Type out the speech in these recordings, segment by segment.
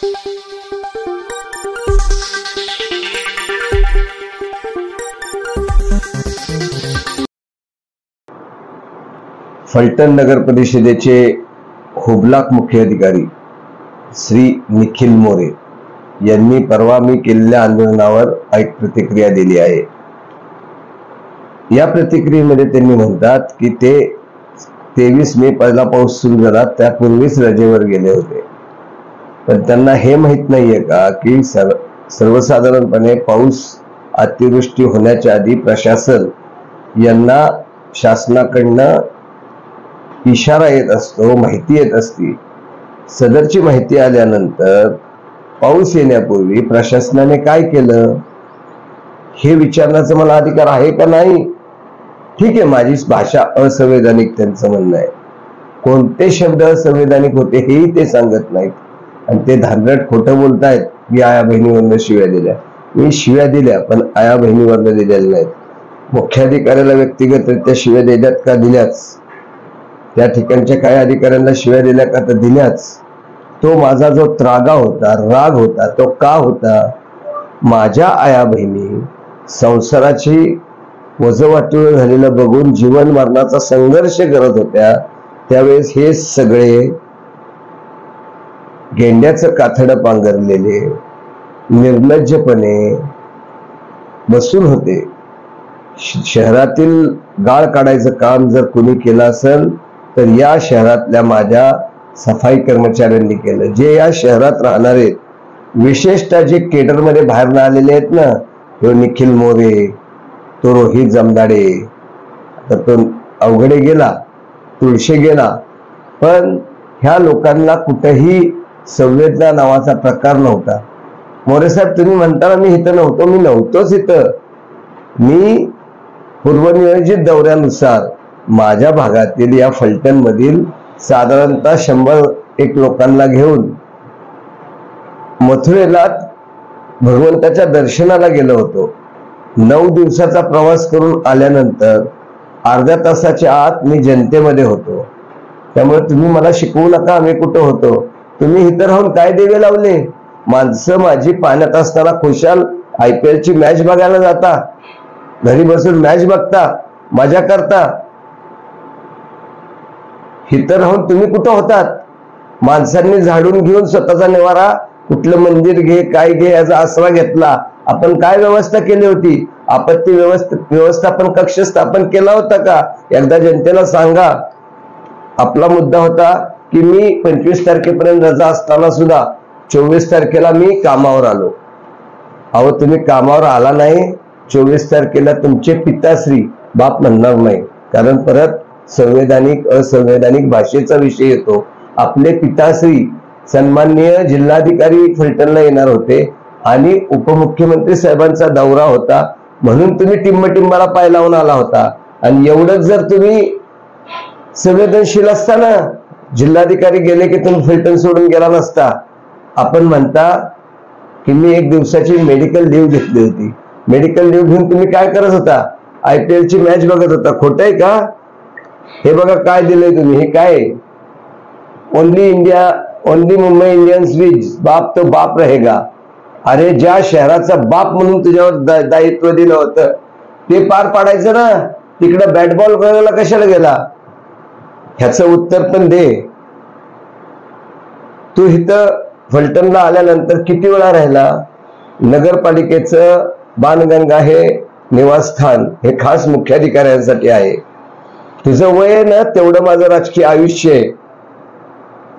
फलटण नगर परिषदेचे हुबलाक मुख्य अधिकारी श्री निखिल मोरे यांनी परवा मी केलेल्या आंदोलनावर एक प्रतिक्रिया दिली आहे। या प्रतिक्रियेमध्ये त्यांनी म्हणतात की ते 23 मे पहिला पाऊस सुरू झाला त्यापूर्वीच रजेवर गेले होते, पण त्यांना हे माहित नाहीये का की सर्वसाधारणपणे पाऊस अतिवृष्टी होण्याच्या आधी प्रशासन यांना शासनाकडनं इशारा येत असतो, माहिती येत असती। सदरची माहिती आल्यानंतर पाऊस येण्यापूर्वी प्रशासनाने काय केलं हे विचारण्याचा मला अधिकार आहे का नाही? ठीक आहे, माझी भाषा असंवैधानिक त्यांचं म्हणणं आहे। कोणते शब्द असंवैधानिक होते हेही ते सांगत नाहीत आणि ते धांदरट खोटं बोलतायत की आया बहिणीवरनं शिव्या दिल्या। मी शिव्या दिल्या पण आया बहिणीवरनं दिलेल्या नाहीत। मुख्याधिकाऱ्याला व्यक्तिगतरित्या शिव्या दिल्यात का? दिल्याच। त्या ठिकाणच्या काही अधिकाऱ्यांना शिव्या दिल्या का? तर दिल्याच। तो माझा जो त्रागा होता, राग होता, तो का होता? माझ्या आया बहिणी संसाराची वजवाटूळ झालेलं बघून जीवन मरणाचा संघर्ष करत होत्या, त्यावेळेस हे सगळे गेंड्याचं कातडं पांघरलेले निर्लज्जपणे बसून होते। शहरातील गाळ काढायचं काम जर कोणी केलं असेल तर या शहरातल्या माझ्या सफाई कर्मचाऱ्यांनी केलं। जे या शहरात राहणार आहेत, विशेषतः जे केडरमध्ये बाहेर आलेले आहेत ना, तो निखिल मोरे, तो रोहित जमदाडे, आता तो अवघडे गेला, तुळशी गेला, पण ह्या लोकांना कुठेही संवेदना नावाचा प्रकार नव्हता। मोरे साहेब तुम्ही म्हणता मी इथं नव्हतो, मी नव्हतोच इथं। मी पूर्वनियोजित दौऱ्यानुसार माझ्या भागातील या फलटण मधील साधारणतः 100 लोकांना घेऊन मथुरेला भगवंताच्या दर्शनाला गेलो होतो। 9 दिवसाचा प्रवास करून आल्यानंतर अर्ध्या तासाच्या आत मी जनतेमध्ये होतो। त्यामुळे तुम्ही मला शिकवू नका आम्ही कुठं होतो। तुम्ही इथं राहून काय देवे लावले? माणसं माझी पाण्यात असताना खुशाल IPL ची मॅच बघायला जाता, घरी बसून मॅच बघता, मजा करता। इथं राहून तुम्ही कुठं होतात? माणसांनी झाडून घेऊन स्वतःचा निवारा, कुठलं मंदिर घे, काय घे, याचा आसरा घेतला। आपण काय व्यवस्था केली होती? आपत्ती व्यवस्थापन कक्ष स्थापन केला होता का? एकदा जनतेला सांगा। आपला मुद्दा होता की मी 25 तारखेपर्यंत रजा असताना सुद्धा 24 तारखेला मी कामावर आलो। अहो तुम्ही कामावर आला नाही, 24 तारखेला तुमचे पिताश्री, बाप म्हणणार नाही कारण परत संवैधानिक असंवैधानिक भाषेचा विषय येतो। आपले पिताश्री सन्माननीय जिल्हाधिकारी फलटणला येणार होते आणि उपमुख्यमंत्री साहेबांचा दौरा होता, म्हणून तुम्ही टिंबटिंबाला पाय लावून आला होता। आणि एवढंच जर तुम्ही संवेदनशील असता ना, जिल्हाधिकारी गेले की तुम्ही फलटण सोडून गेला नसता। आपण म्हणता की मी 1 दिवसाची मेडिकल लीव्ह घेतली होती। मेडिकल लीव्ह घेऊन तुम्ही काय करत होता? IPL ची मॅच बघत होता। खोटं आहे का? हे बघा काय दिलंय तुम्ही, हे काय? Only India, only Mumbai Indians विज, बाप तो बाप रहेगा। अरे ज्या शहराचा बाप म्हणून तुझ्यावर दायित्व दिलं होतं ते पार पाडायचं ना। तिकडे बॅट बॉल करायला कशाला गेला? ह्याचं उत्तर पण दे। तू इथं फलटणला आल्यानंतर किती वेळा राहिला? नगरपालिकेचं बाणगंगा हे निवासस्थान हे खास मुख्याधिकाऱ्यांसाठी आहे। तुझं वय आहे ना तेवढं माझं राजकीय आयुष्य आहे,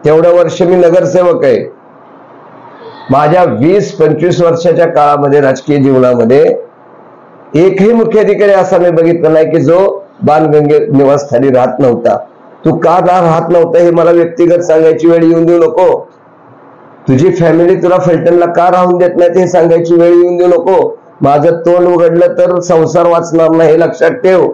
तेवढं वर्ष मी नगरसेवक आहे। माझ्या 20-25 वर्षाच्या काळामध्ये राजकीय जीवनामध्ये एकही मुख्याधिकारी असा मी बघितला नाही की जो बाणगंगे निवासस्थानी राहत नव्हता। तू का राहत नव्हता हे मला व्यक्तिगत सांगायची वेळ येऊन देऊ नको। तुझी फॅमिली तुला फलटणला का राहून देत नाही ते सांगायची वेळ येऊन देऊ नको। माझं तोंड उघडलं तर संसार वाचणार नाही हे लक्षात ठेव।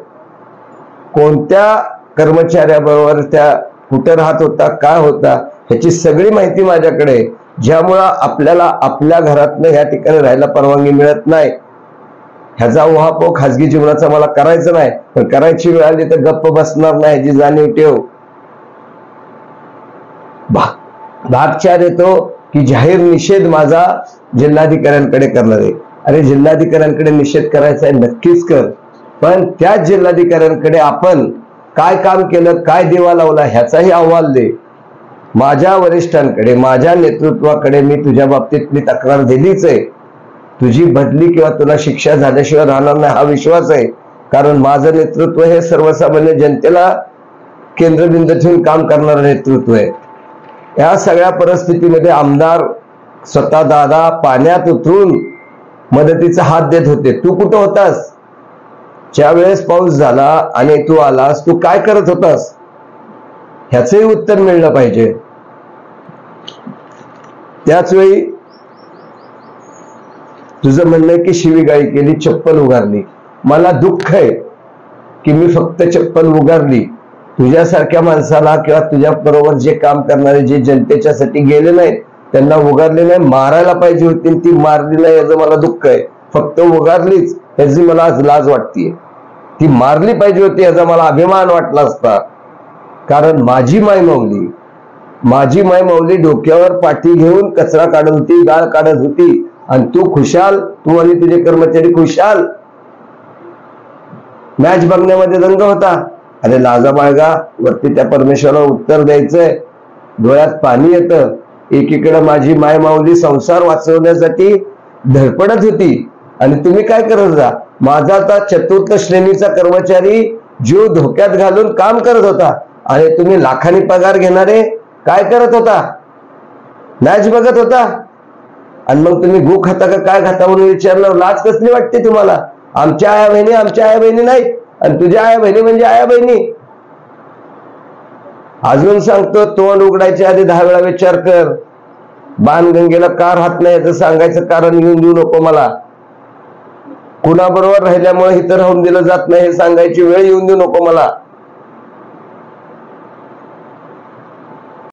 कोणत्या कर्मचाऱ्याबरोबर त्या कुठं राहत होता, काय होता, ह्याची सगळी माहिती माझ्याकडे, ज्यामुळं आपल्याला आपल्या घरातनं ह्या ठिकाणी राहायला परवानगी मिळत नाही। ह्याचा उहापोह खाजगी जीवनाचा मला करायचं नाही, पण करायची वेळ आली तर गप्प बसणार नाही ह्याची जाणीव ठेव। भागचार येतो की जाहीर निषेध माझा जिल्हाधिकाऱ्यांकडे करणार आहे. अरे जिल्हाधिकाऱ्यांकडे निषेध करायचा आहे, नक्कीच कर, पण त्याच जिल्हाधिकाऱ्यांकडे आपण काय काम केलं, काय दिवा लावला ह्याचाही अहवाल दे. माझ्या वरिष्ठांकडे, माझ्या नेतृत्वाकडे मी तुझ्या बाबतीतली तक्रार दिलीच आहे. तुझी बदली किंवा तुला शिक्षा झाल्याशिवाय राहणार नाही हा विश्वास आहे. कारण माझं नेतृत्व हे सर्वसामान्य जनतेला केंद्रबिंदू ठेवून काम करणारं नेतृत्व आहे. या सगळ्या परिस्थितीमध्ये आमदार स्वतः दादा पाण्यात उतरून मदतीचा हात देत होते. तू कुठं होतास? ज्या वेळेस पाऊस झाला आणि तू आलास, तू काय करत होतास? ह्याचंही उत्तर मिळलं पाहिजे. त्याच वेळी तुझं म्हणणं आहे की शिवीगाळी केली, चप्पल उगारली. मला दुःख आहे की मी फक्त चप्पल उगारली, तुझ्यासारख्या माणसाला किंवा तुझ्या बरोबर जे काम करणारे जे जनतेच्यासाठी गेले नाहीत त्यांना उगारले नाही. मारायला पाहिजे होती, ती मारली नाही याचं मला दुःख आहे. फक्त उगारलीच याची मला आज लाज वाटते. ती मारली पाहिजे होती याचा मला अभिमान वाटला असता. कारण माझी माय माऊली डोक्यावर पाठी घेऊन कचरा काढत होती, गाळ काढत होती, आणि तू खुशाल, तू आणि तुझे कर्मचारी खुशाल मॅच बघण्यामध्ये दंग होता. अरे लाजा बाळगा, वरती त्या परमेश्वराला उत्तर द्यायचंय. डोळ्यात पाणी येतं. एकीकडे माझी माय माऊली संसार वाचवण्यासाठी धडपडत होती आणि तुम्ही काय करत जा? माझा आता चतुर्थ श्रेणीचा कर्मचारी जीव धोक्यात घालून काम करत होता आणि तुम्ही लाखांनी पगार घेणारे काय करत होता? मॅच बघत होता. आणि मग तुम्ही गु खाता का काय खाता म्हणून विचारलं. लाज कसली वाटते तुम्हाला? आमच्या आया बहिणी नाहीत आणि तुझ्या आया बहिणी म्हणजे आया बहिणी. अजून सांगतो, तोंड उघडायच्या आधी 10 वेळा विचार कर. बाणगंगेला का राहत नाही याचं सांगायचं कारण येऊन देऊ नको मला. कुणाबरोबर राहिल्यामुळे इथं राहून दिलं जात नाही हे सांगायची वेळ येऊन देऊ नको मला.